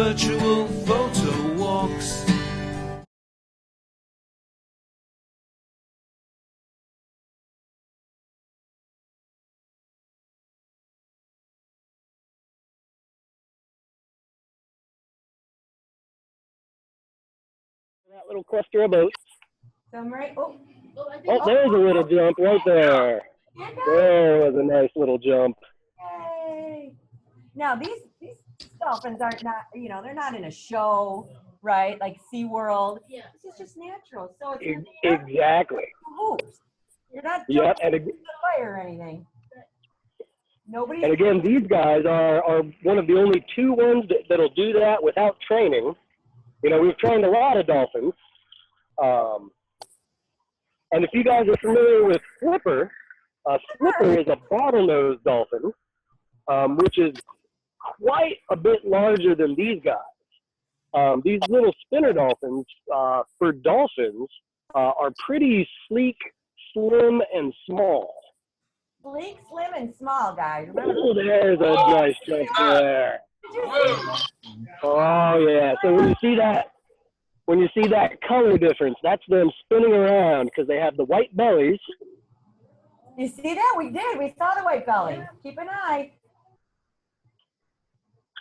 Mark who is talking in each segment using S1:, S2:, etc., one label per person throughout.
S1: virtual photo walks.
S2: That little cluster of boats.
S3: Right.
S2: Oh, there's a little jump right there. There was a nice little jump.
S3: Yay. Now these dolphins aren't they're not in a show, right? Like SeaWorld. Yeah. This is just natural. So it's
S2: exactly.
S3: Hoops. You're not jumping into the fire or anything. Nobody.
S2: And again, these guys are one of the only two ones that'll do that without training. You know, we've trained a lot of dolphins. And if you guys are familiar with Flipper, Flipper is a bottlenose dolphin, which is quite a bit larger than these guys. These little spinner dolphins, for dolphins, are pretty sleek, slim, and small.
S3: Sleek, slim, and small, guys.
S2: Oh, there's a nice jump there. Oh yeah. So when you see that color difference, that's them spinning around because they have the white bellies.
S3: You see that? We did. We saw the white belly. Keep an eye.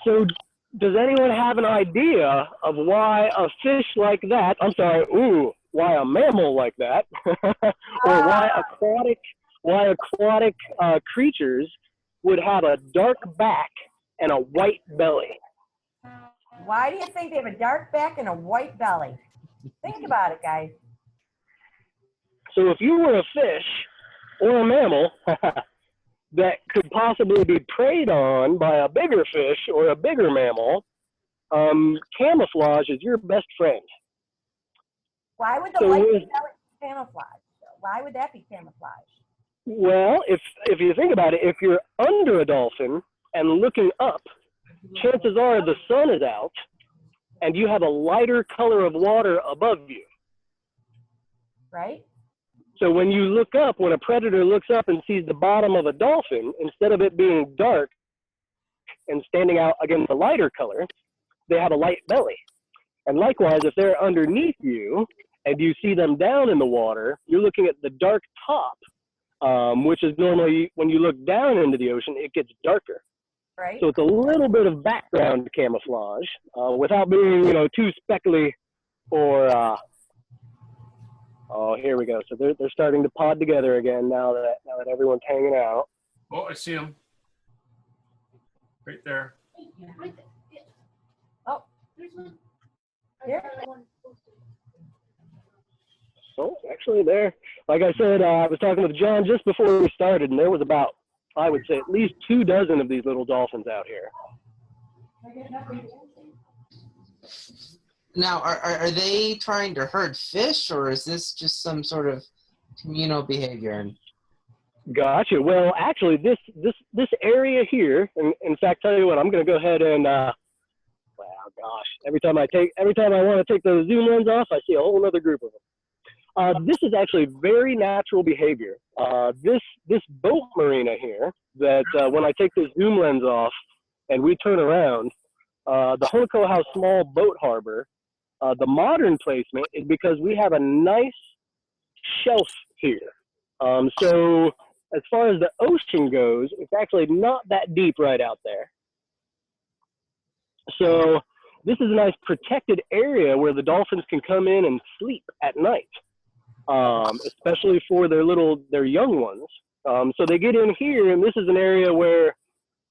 S2: So does anyone have an idea of why a fish like that, why a mammal like that, or why aquatic creatures would have a dark back and a white belly?
S3: Why do you think they have a dark back and a white belly? Think about it, guys.
S2: So if you were a fish or a mammal that could possibly be preyed on by a bigger fish or a bigger mammal, camouflage is your best friend.
S3: Why would the white belly be camouflage? Why would that be camouflage?
S2: Well, if you think about it, if you're under a dolphin and looking up, chances are the sun is out and you have a lighter color of water above you.
S3: Right.
S2: So when you look up, when a predator looks up and sees the bottom of a dolphin, instead of it being dark and standing out against a lighter color, they have a light belly. And likewise, if they're underneath you and you see them down in the water, you're looking at the dark top, which is normally, when you look down into the ocean, it gets darker.
S3: Right.
S2: So it's a little bit of background camouflage without being, too speckly or, oh, here we go. So they're starting to pod together again now that everyone's hanging out.
S4: Oh, I see them. Right there.
S3: Oh, there's one. Here.
S2: Oh, actually there. Like I said, I was talking with John just before we started, and there was about, I would say, at least 24 of these little dolphins out here.
S5: Now, are they trying to herd fish, or is this just some sort of communal behavior?
S2: Gotcha. Well, actually, this area here, and in fact, tell you what, I'm going to go ahead and, wow, gosh, every time I want to take those zoom lens off, I see a whole other group of them. This is actually very natural behavior. This boat marina here, that when I take the zoom lens off and we turn around, the Honokohau small boat harbor, the modern placement is because we have a nice shelf here. So as far as the ocean goes, it's actually not that deep right out there. So this is a nice protected area where the dolphins can come in and sleep at night. Especially for their young ones. So they get in here, and this is an area where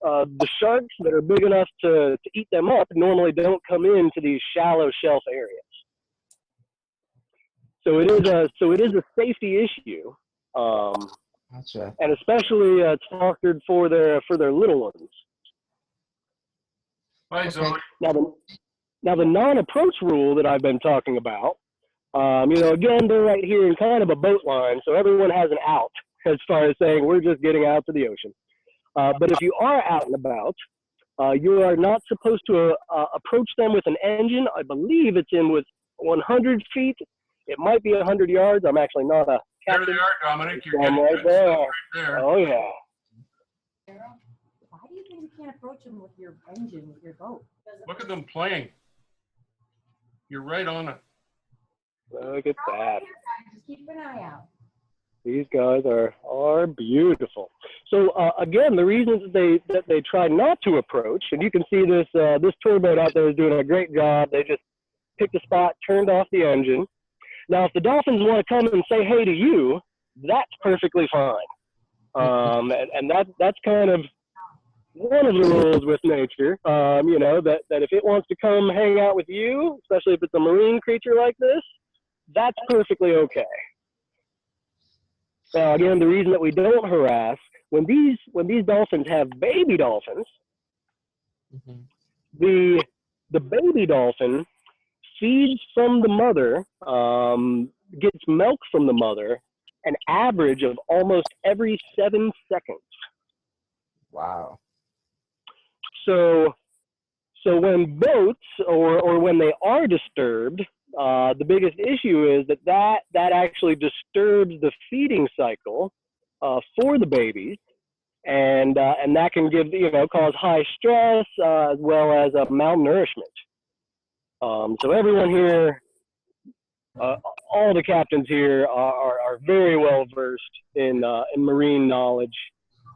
S2: the sharks that are big enough to eat them up normally don't come into these shallow shelf areas. So it is a safety issue,
S5: Gotcha.
S2: and especially it's fostered for their little ones.
S4: Bye, Zoe.
S2: Now the non-approach rule that I've been talking about. Again, they're right here in kind of a boat line, so everyone has an out as far as saying we're just getting out to the ocean. But if you are out and about, you are not supposed to approach them with an engine. I believe it's in with 100 feet. It might be 100 yards. I'm actually not a captain.
S4: There they are, Dominic. You're
S2: getting
S4: right
S2: there.
S4: there.
S2: Oh, yeah.
S3: Why do you think you can't approach them with your engine, with your boat? Because
S4: Look at them playing. You're right on it.
S2: Look at that.
S3: Just keep an eye out.
S2: These guys are beautiful. So again, the reasons that they try not to approach, and you can see this this tour boat out there is doing a great job. They just picked a spot, turned off the engine. Now, if the dolphins want to come and say hey to you, that's perfectly fine. And that's kind of one of the rules with nature. You know, that if it wants to come hang out with you, especially if it's a marine creature like this, that's perfectly okay. Now, again, the reason that we don't harass, when these dolphins have baby dolphins, the baby dolphin feeds from the mother, gets milk from the mother, an average of almost every 7 seconds.
S5: Wow.
S2: So when boats or when they are disturbed, the biggest issue is that actually disturbs the feeding cycle for the babies, and that can cause high stress as well as malnourishment. So everyone here, all the captains here are very well versed in marine knowledge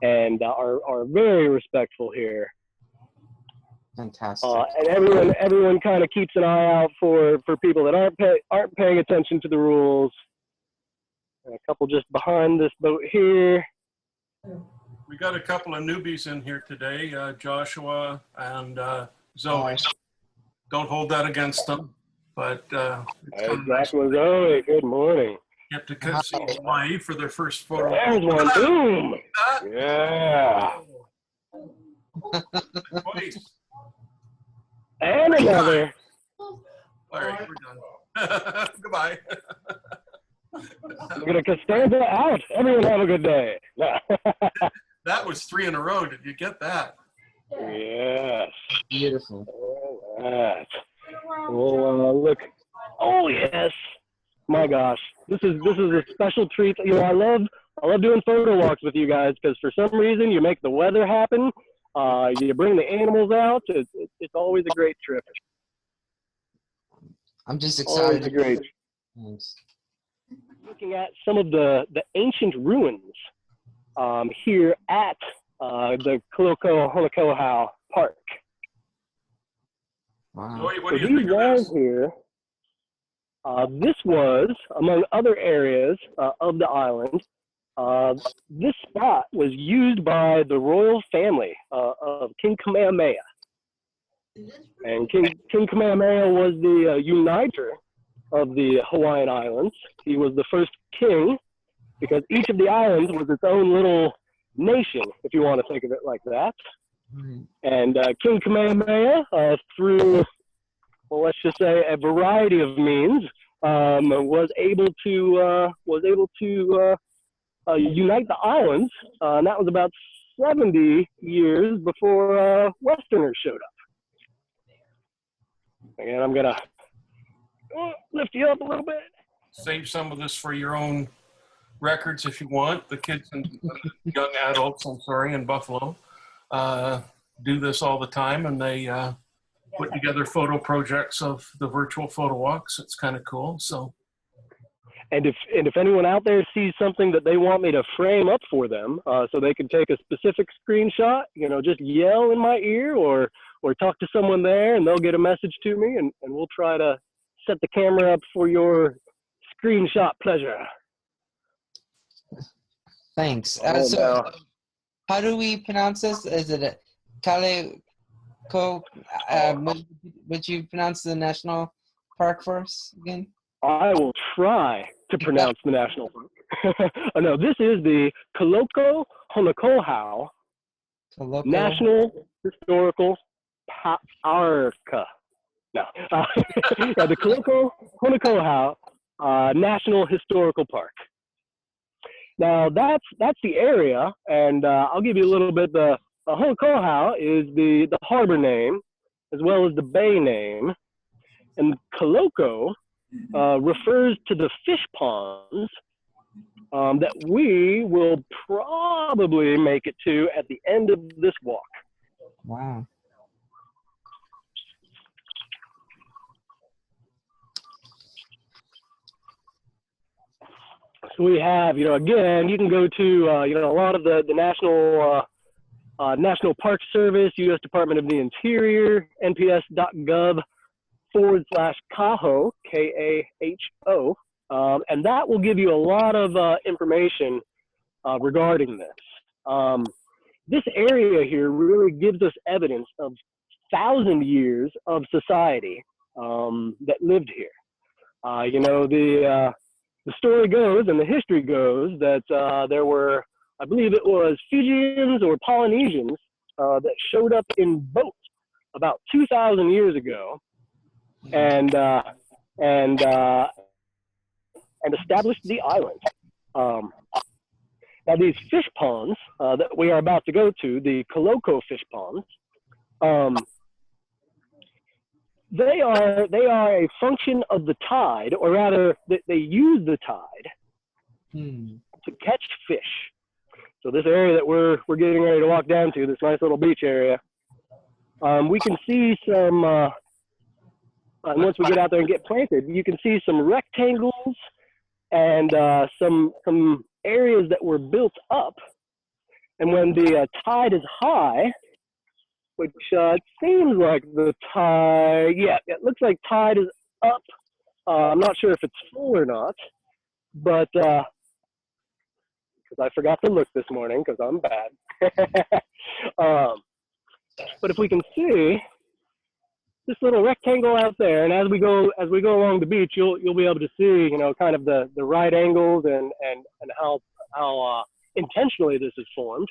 S2: and are very respectful here.
S5: Fantastic.
S2: And everyone kind of keeps an eye out for people that aren't paying attention to the rules. And a couple just behind this boat here.
S4: We got a couple of newbies in here today, Joshua and Zoe. Don't hold that against them, but
S2: Joshua, Zoe, good morning.
S4: Get to see Hawaii for their first photo.
S2: There's one, boom! Yeah. And another.
S4: All right, we're done. Goodbye.
S2: We're going to Costanza out. Everyone have a good day.
S4: That was 3 in a row. Did you get that?
S2: Yes.
S5: Beautiful.
S2: All right. Well, look. Oh, yes. My gosh. This is a special treat. You know, I love doing photo walks with you guys because for some reason you make the weather happen. You bring the animals out. It's always a great trip.
S5: I'm just excited.
S2: Always a great.
S5: Thanks.
S2: Looking at some of the ancient ruins here at the Honokohau Park.
S5: Wow.
S4: Zoe, what
S2: So
S4: do you
S2: these
S4: think of
S2: walls
S4: this?
S2: here, this was, among other areas of the island, this spot was used by the royal family of King Kamehameha. And King Kamehameha was the uniter of the Hawaiian Islands. He was the first king because each of the islands was its own little nation, if you want to think of it like that. And King Kamehameha, through, well, let's just say a variety of means, was able to unite the islands, and that was about 70 years before Westerners showed up. Again, I'm gonna lift you up a little bit.
S4: Save some of this for your own records if you want. The kids and young adults, I'm sorry, in Buffalo do this all the time, and they put together photo projects of the virtual photo walks. It's kind of cool. So,
S2: and if anyone out there sees something that they want me to frame up for them, so they can take a specific screenshot, you know, just yell in my ear or talk to someone there, and they'll get a message to me, and we'll try to set the camera up for your screenshot pleasure.
S5: Thanks.
S2: Oh,
S5: So,
S2: no.
S5: how do we pronounce this? Is it Kale? Would you pronounce the national park for us again?
S2: I will try to pronounce the national park. Oh, no, this is the Honokohau National Historical Park. No, yeah, the Honokohau National Historical Park. Now that's the area, and I'll give you a little bit. The Honokohau is the harbor name, as well as the bay name, and Koloko refers to the fish ponds that we will probably make it to at the end of this walk.
S5: Wow.
S2: we have, again, you can go to, a lot of the National Park Service, U.S. Department of the Interior, nps.gov/Kaho, K-A-H-O, and that will give you a lot of information regarding this. This area here really gives us evidence of 1,000 years of society that lived here. The story goes and the history goes that there were, I believe it was Fijians or Polynesians that showed up in boats about 2,000 years ago and established the island. Now these fish ponds that we are about to go to, the Koloko fish ponds, they are a function of the tide, or rather, they use the tide to catch fish. So this area that we're getting ready to walk down to, this nice little beach area, we can see some. Once we get out there and get planted, you can see some rectangles and some areas that were built up. And when the tide is high, which it seems like the tide, yeah, it looks like tide is up. I'm not sure if it's full or not, but because I forgot to look this morning because I'm bad. But if we can see this little rectangle out there, and as we go along the beach, you'll be able to see, kind of the right angles and how intentionally this is formed.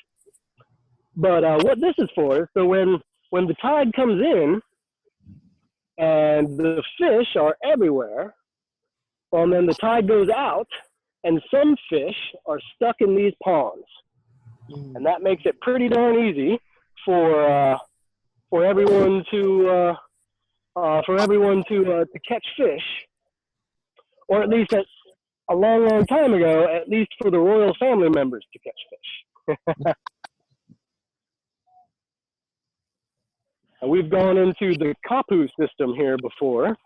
S2: But what this is for, so when the tide comes in and the fish are everywhere, and then the tide goes out and some fish are stuck in these ponds. And that makes it pretty darn easy for everyone to catch fish, or at least a long time ago, at least for the royal family members to catch fish. We've gone into the kapu system here before,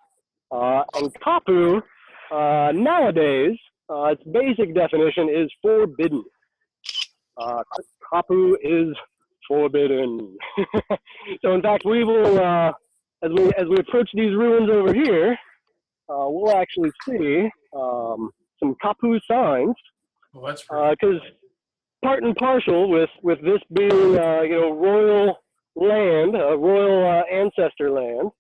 S2: and kapu nowadays, its basic definition is forbidden. Kapu is forbidden. So in fact, we will, as we approach these ruins over here, we'll actually see some kapu signs.
S4: Well, that's
S2: because part and parcel with this being royal land, royal ancestor land,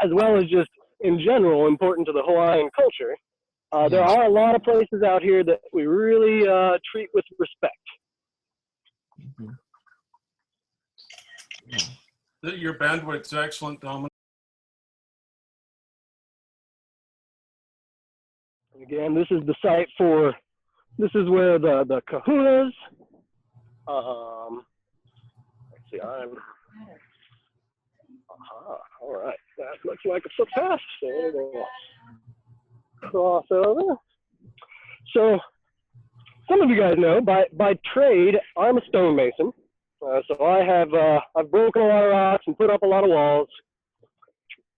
S2: as well as just in general important to the Hawaiian culture. There are a lot of places out here that we really treat with respect.
S4: Your bandwidth's excellent, Dominic.
S2: Again, this is the site for. This is where the kahunas. Let's see, all right, that looks like a footpath. So we'll cross over. So some of you guys know, by trade, I'm a stonemason. So I've broken a lot of rocks and put up a lot of walls.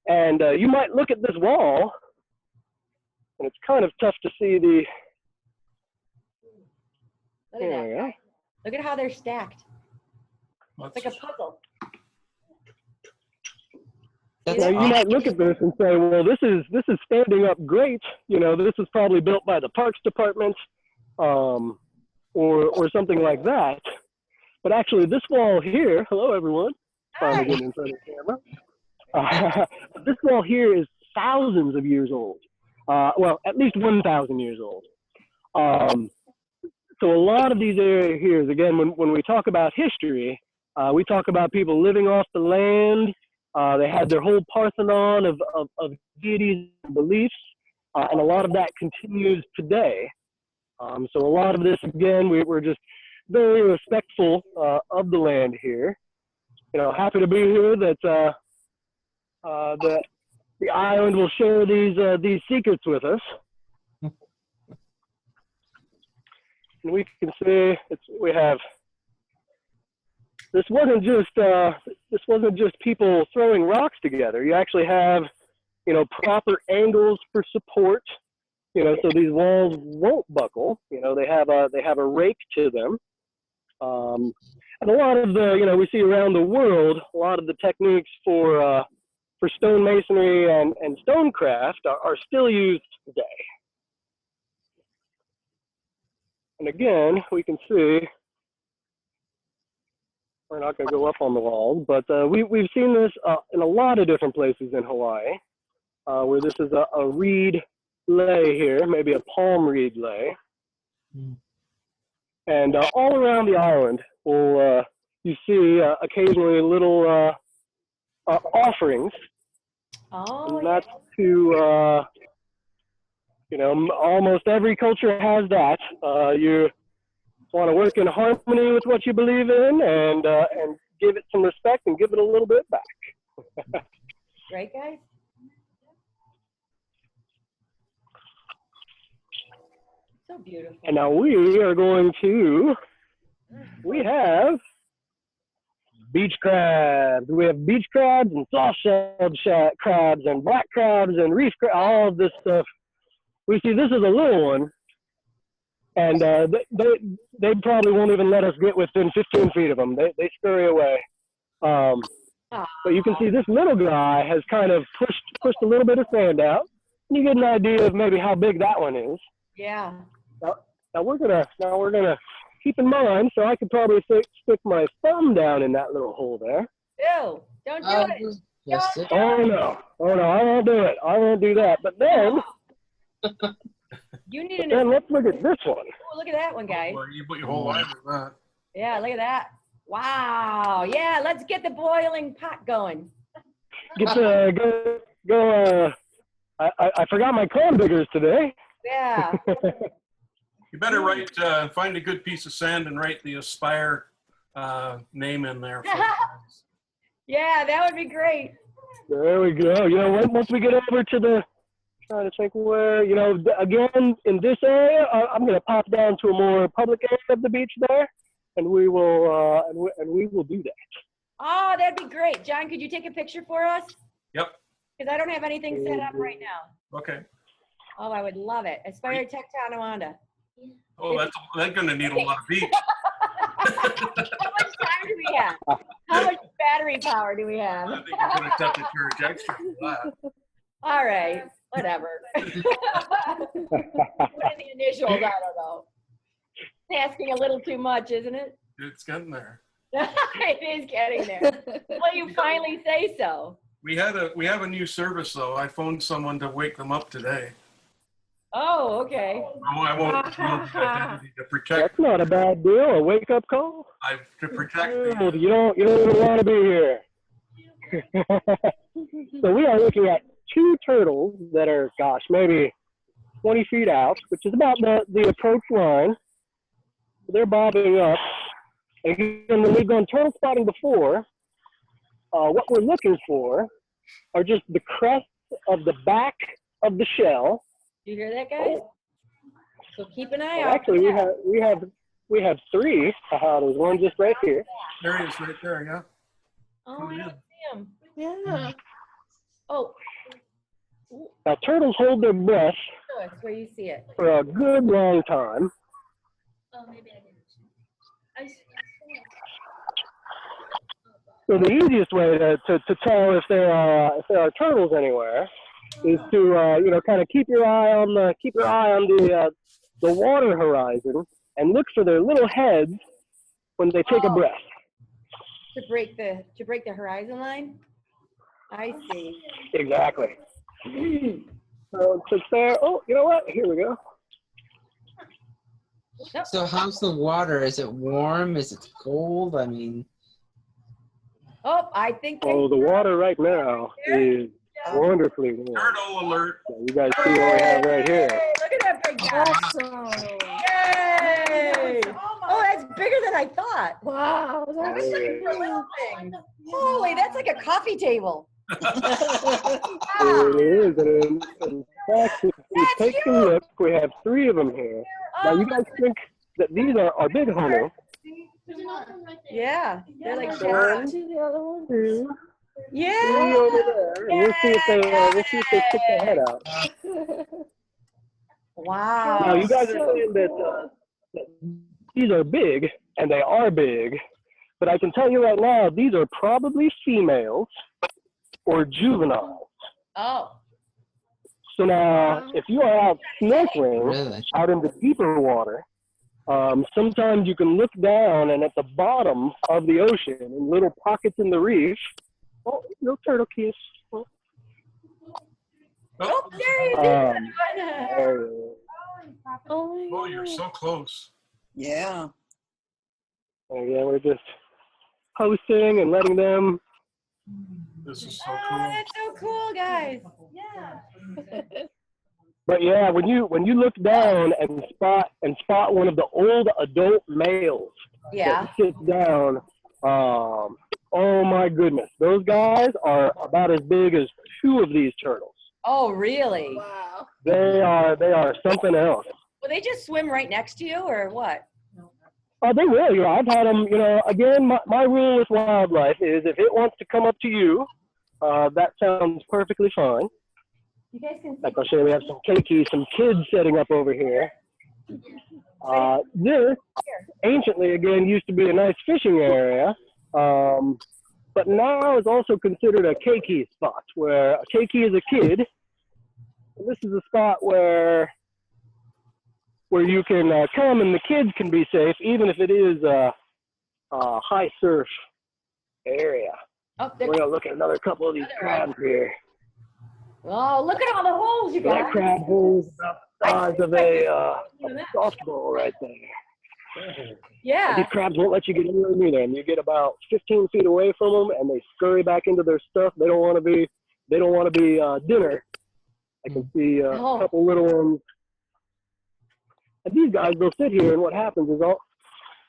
S2: And you might look at this wall, and it's kind of tough to see the.
S3: Look at that. Look at how they're stacked. It's like a puzzle.
S2: Now you might look at this and say, well, this is standing up great. This is probably built by the Parks Department, or something like that. But actually, this wall here. Hello, everyone. Finally getting in front of the camera. This wall here is thousands of years old. Well, at least 1,000 years old. So a lot of these areas here, again, when we talk about history, we talk about people living off the land. They had their whole Parthenon of deities and beliefs, and a lot of that continues today. So a lot of this, again, we're just very respectful of the land here. Happy to be here that the island will share these secrets with us. And we can see we have. This wasn't just people throwing rocks together. You actually have, proper angles for support. You know, so these walls won't buckle. You know, they have a rake to them. And a lot of the, you know, we see around the world, a lot of the techniques for stonemasonry and stonecraft are still used today. And again, we can see, we're not going to go up on the walls, but we've seen this in a lot of different places in Hawaii, where this is a reed lay here, maybe a palm reed lay. And all around the island, you see occasionally little offerings.
S3: Oh,
S2: and that's to, you know, almost every culture has that. You want to work in harmony with what you believe in, and give it some respect and give it a little bit back.
S3: right, guys? So beautiful.
S2: And now we are going to, we have beach crabs. We have beach crabs and soft-shelled crabs and black crabs and reef crabs, all of this stuff. We see this is a little one, and they probably won't even let us get within 15 feet of them. They scurry away. But you can see this little guy has kind of pushed a little bit of sand out. And you get an idea of maybe how big that one is.
S3: Yeah.
S2: Now we're gonna keep in mind. So I could probably stick my thumb down in that little hole there.
S3: Ew, don't do it.
S5: Just it.
S2: Oh no, I won't do it. I won't do that. But then,
S3: You need to
S2: then let's look at this one.
S3: Oh, look at that one, guys.
S4: Well, you put your whole life in that.
S3: Yeah, look at that. Wow. Yeah, let's get the boiling pot going.
S2: Get go. I forgot my clam diggers today.
S3: Yeah.
S4: You better find a good piece of sand and write the Aspire name in there.
S3: Yeah, that would be great.
S2: There we go. You know, once we get over to the, trying to think where, you know, again, in this area, I'm going to pop down to a more public area of the beach there, and we will do that.
S3: Oh, that'd be great. John, could you take a picture for us?
S4: Yep.
S3: Because I don't have anything set up right now.
S4: Okay.
S3: Oh, I would love it. Aspire Tech Tonawanda.
S4: Oh, that's going to need a lot of beach.
S3: How much time do we have? How much battery power do we have?
S4: I think you're going to have to charge extra for that.
S3: All right, whatever. What are the initials? I don't know. It's asking a little too much, isn't it?
S4: It's getting there.
S3: It is getting there. Well, you finally say so.
S4: We have a new service though. I phoned someone to wake them up today.
S3: Oh, okay.
S4: I won't disclose the identity to protect.
S2: That's not a bad deal. A wake up call.
S4: To protect.
S2: You don't even want to be here. So we are looking at two turtles that are, gosh, maybe 20 feet out, which is about the approach line. They're bobbing up. And again, when we've gone turtle spotting before, what we're looking for are just the crests of the back of the shell.
S3: You hear that, guys? So keep an eye out.
S2: Actually, we have three. There's one just right here.
S4: There he is, right there. Yeah.
S3: Oh, I don't see him.
S6: Yeah.
S3: Oh.
S2: Now turtles hold their breath
S3: That's where you see it.
S2: for a good long time.
S6: Oh, maybe I didn't.
S2: So the easiest way to tell if there are turtles anywhere is to kind of keep your eye on the water horizon and look for their little heads when they take a breath.
S3: To break the horizon line? I see.
S2: Exactly. So it's there. Oh, you know what? Here we go.
S3: Nope.
S5: So how's the water? Is it warm? Is it cold? I mean.
S3: Oh, I think.
S2: Oh, the water right now is wonderfully warm.
S4: Turtle alert.
S2: So you guys see what we have right here.
S3: Look at that big guy.
S6: Awesome.
S3: Yay! Oh, that's bigger than I thought.
S6: Wow.
S3: I was
S6: That's
S3: looking for little things. Holy, that's like a coffee table.
S2: It is. And in fact, if you take a look, we have three of them here. Now, you guys think that these are big hunters.
S6: There's another one right there.
S3: Yeah, they're like
S2: One,
S3: giant.
S6: See the other one?
S2: two,
S3: Yeah.
S2: three over there. And we'll see if they stick their head out.
S3: Wow.
S2: Now, you guys are saying that these are big, and they are big, but I can tell you right now, these are probably females or juveniles.
S3: Oh.
S2: So now, if you are out snorkeling,
S5: Really?
S2: out in the deeper water, sometimes you can look down, and at the bottom of the ocean, in little pockets in the reef, oh, no turtle kiss.
S3: Oh, there you go.
S2: There you
S4: Oh, you're so close.
S7: Yeah.
S2: yeah, we're just posting and letting them.
S4: This is so
S3: Oh,
S4: cool.
S3: that's so cool, guys. Yeah.
S2: But yeah, when you look down and spot one of the old adult males
S3: Yeah.
S2: that sits down, oh my goodness, those guys are about as big as 2 of these turtles.
S3: Oh, really?
S6: Wow.
S2: They are something else.
S3: Will they just swim right next to you, or what?
S2: Oh, they will. You know, I've had them. You know, again, my rule with wildlife is if it wants to come up to you, that sounds perfectly fine.
S3: You guys can.
S2: Like I'll show you, we have some keiki, some kids setting up over here. This anciently, again, used to be a nice fishing area, but now is also considered a keiki spot, where a keiki is a kid. And this is a spot where you can come and the kids can be safe, even if it is a high surf area.
S3: Oh,
S2: We're gonna look at another couple of these crabs here.
S3: oh, look at all the holes you
S2: That
S3: got.
S2: crab hole is about the size of a softball right there.
S3: Yeah.
S2: These crabs won't let you get anywhere near them. You get about 15 feet away from them, and they scurry back into their stuff. They don't want to be dinner. I can see a couple little ones. And these guys, they'll sit here, and what happens is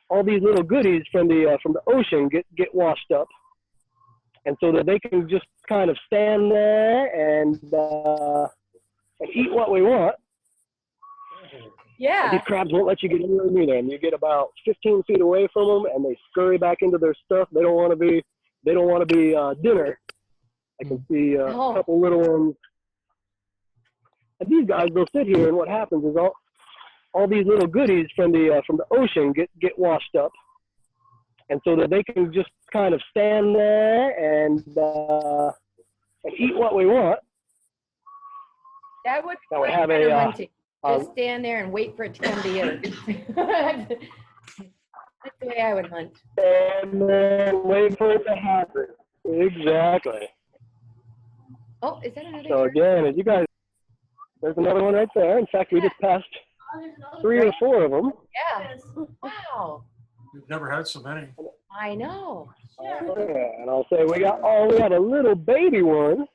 S2: all these little goodies from the ocean get washed up, and so that they can just kind of stand there and eat what we want.
S3: Yeah.
S2: These crabs won't let you get anywhere near them. You get about 15 feet away from them, and they scurry back into their stuff. They don't want to be dinner. I can see a couple little ones. And these guys, they'll sit here, and what happens is all these little goodies from the ocean get washed up, and so that they can just kind of stand there and eat what we want.
S3: That would
S2: That would
S3: be
S2: have
S3: better
S2: a,
S3: hunting. Just stand there and wait for it to come to you. That's the way I would hunt.
S2: And then wait for it to happen. Exactly.
S3: Oh, is that another?
S2: So again, as you guys, there's another one right there. In fact, we just passed
S6: Oh, there's another
S2: 3 or 4 of them.
S3: Yeah. Wow.
S4: We've never had so many.
S3: I know.
S2: Yeah, and I'll say we have a little baby one.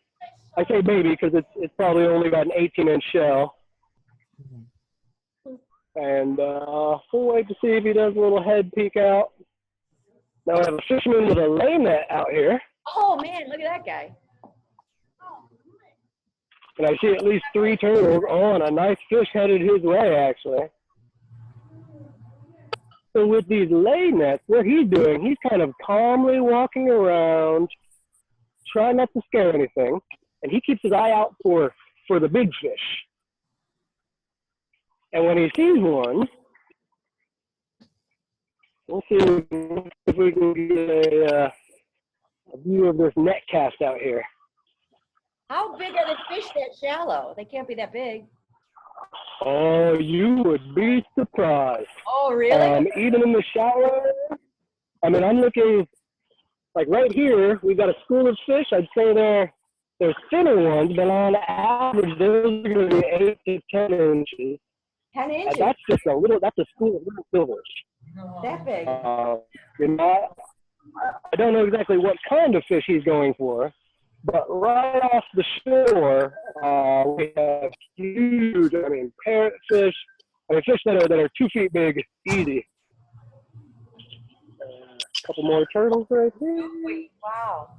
S2: I say baby because it's probably only got an 18-inch shell. And we'll wait to see if he does a little head peek out. Now we have a fisherman with a lay net out here.
S3: Oh man, look at that guy.
S2: And I see at least 3 turtles on a nice fish headed his way, actually. So with these lay nets, what he's doing, he's kind of calmly walking around, trying not to scare anything, and he keeps his eye out for the big fish. And when he sees one, we'll see if we can get a view of this net cast out here.
S3: How big are the fish that shallow? They can't be that big.
S2: Oh, you would be surprised.
S3: Oh, really?
S2: Even in the shower, I mean, I'm looking, like right here, we've got a school of fish. I'd say there's thinner ones, but on average, those are going to be 8 to 10 inches.
S3: 10 inches?
S2: And that's a school of little silvers.
S3: That big?
S2: You know, I don't know exactly what kind of fish he's going for, but right off the shore, we have huge, parrotfish, fish that are 2 feet big, easy. A couple more turtles right here.
S3: Wow.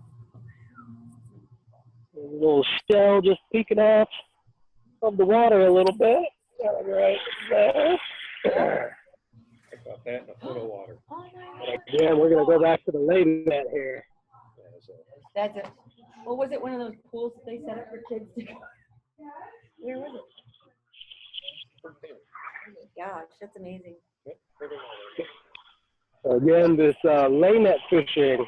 S2: A little shell just peeking out of the water a little bit. Right there.
S8: About that in a foot of water.
S3: Oh, no.
S2: But again, we're going to go back to the lady net here.
S3: That's it. What was it? One of those pools that they set up for kids to go? Where was it? Gosh, that's amazing.
S2: Again, this lay net fishing.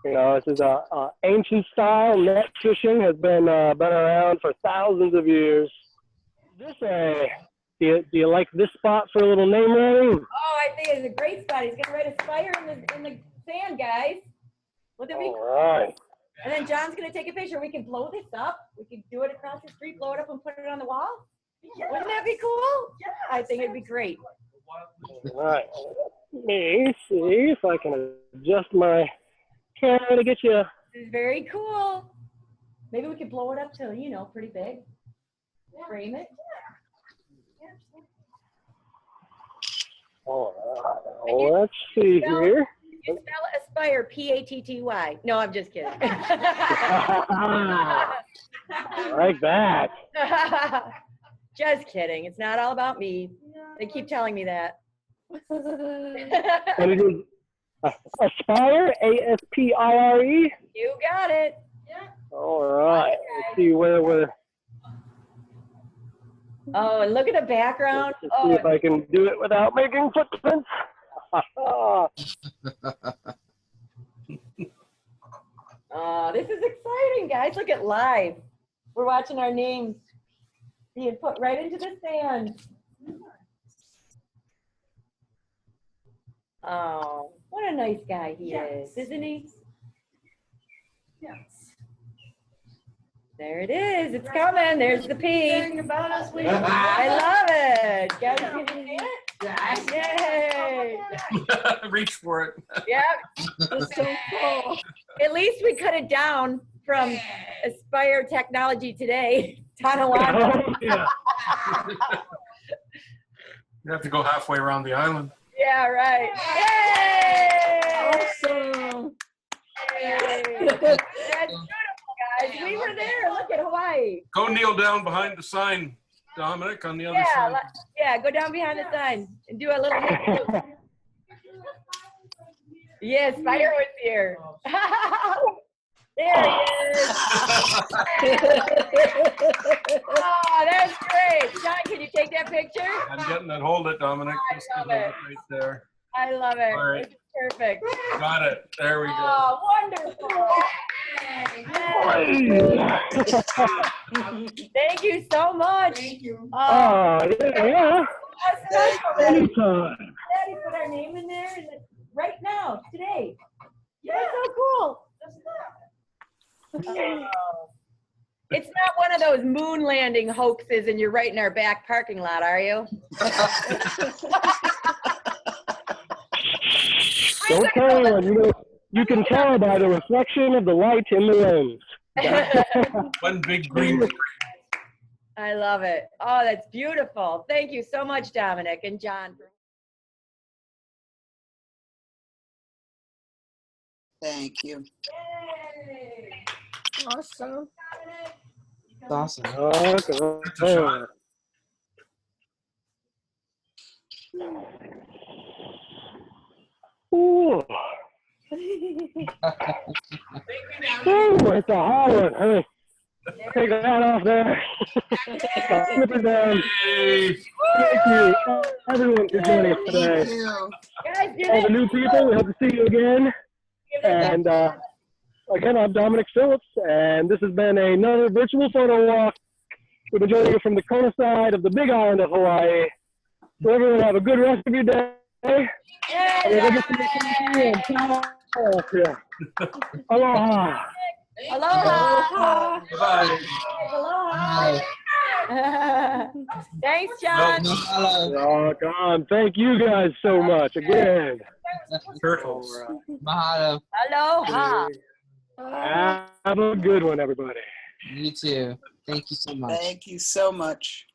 S2: You know, this is a ancient style net fishing, has been around for thousands of years. Do you like this spot for a little name writing?
S3: Oh, I think it's a great spot. He's gonna write a spire in the sand, guys. Would that be cool?
S2: All right.
S3: And then John's gonna take a picture. We can blow this up. We can do it across the street, blow it up, and put it on the wall. Yeah. Wouldn't that be cool? Yeah, I think it'd be great.
S2: All right. Let me see if I can adjust my camera to get you.
S3: This is very cool. Maybe we could blow it up to, you know, pretty big. Frame it.
S2: All right. Let's see here.
S3: You spell aspire, P-A-T-T-Y. No, I'm just kidding.
S2: Like that.
S3: Just kidding. It's not all about me. They keep telling me that.
S2: And it is Aspire, A-S-P-I-R-E.
S3: You got it. Yeah.
S2: All right. Let's see where we're.
S3: Oh, and look at the background.
S2: Let's see if I can do it without making footprints.
S3: Oh, this is exciting, guys. Look at live. We're watching our names being put right into the sand. Oh, what a nice guy he is, isn't he? Yes. There it is. It's coming. There's the P. About us. I love it. Guys, can you see it? Yay.
S4: Reach for it.
S3: Yep. It's so cool. At least we cut it down from Aspire Technology today. Tonawanda.
S2: Yeah.
S4: You have to go halfway around the island.
S3: Yeah, right. Yay! Awesome. Yay. That's beautiful, guys. We were there. Look at Hawaii.
S4: Go kneel down behind the sign, Dominic, on the other side.
S3: Yeah, go down behind the sign and do a little. Yes, Spider was here. There he is. Oh, that's great. John, can you take that picture?
S4: I'm getting it. Hold it, Dominic. Just
S3: love
S4: hold
S3: it.
S4: Right there.
S3: I love it.
S4: All right.
S3: It's perfect.
S4: Got it. There we go.
S3: Oh, wonderful. Thank you so much. Thank you.
S2: Yeah. Anytime.
S3: Daddy put our name in there right now, today. Yeah. That's so cool. It's not one of those moon landing hoaxes and you're right in our back parking lot, are you?
S2: Don't tell anyone. You can tell by the reflection of the light in the lens.
S4: One big green screen.
S3: I love it. Oh, that's beautiful. Thank you so much, Dominic and John.
S7: Thank you.
S3: Yay.
S6: Awesome.
S5: That's awesome.
S2: Okay. Ooh. Ooh, it's a hard one. Hey, take that off there. Flip it down.
S4: Hey.
S2: Thank you, everyone, for joining us today.
S7: Thank you.
S3: Guys, do
S2: All the
S3: this.
S2: new people, we hope to see you again. And again, I'm Dominic Phillips, and this has been another virtual photo walk. We've been joining you from the Kona side of the Big Island of Hawaii. So everyone have a good rest of your day. Aloha.
S3: Aloha.
S4: Bye.
S3: Aloha. Thanks, John.
S2: Rock on. Thank you guys so much again.
S4: Turtles.
S5: Mahalo.
S3: Aloha.
S2: Have a good one, everybody.
S5: You too. Thank you so much.
S7: Thank you so much.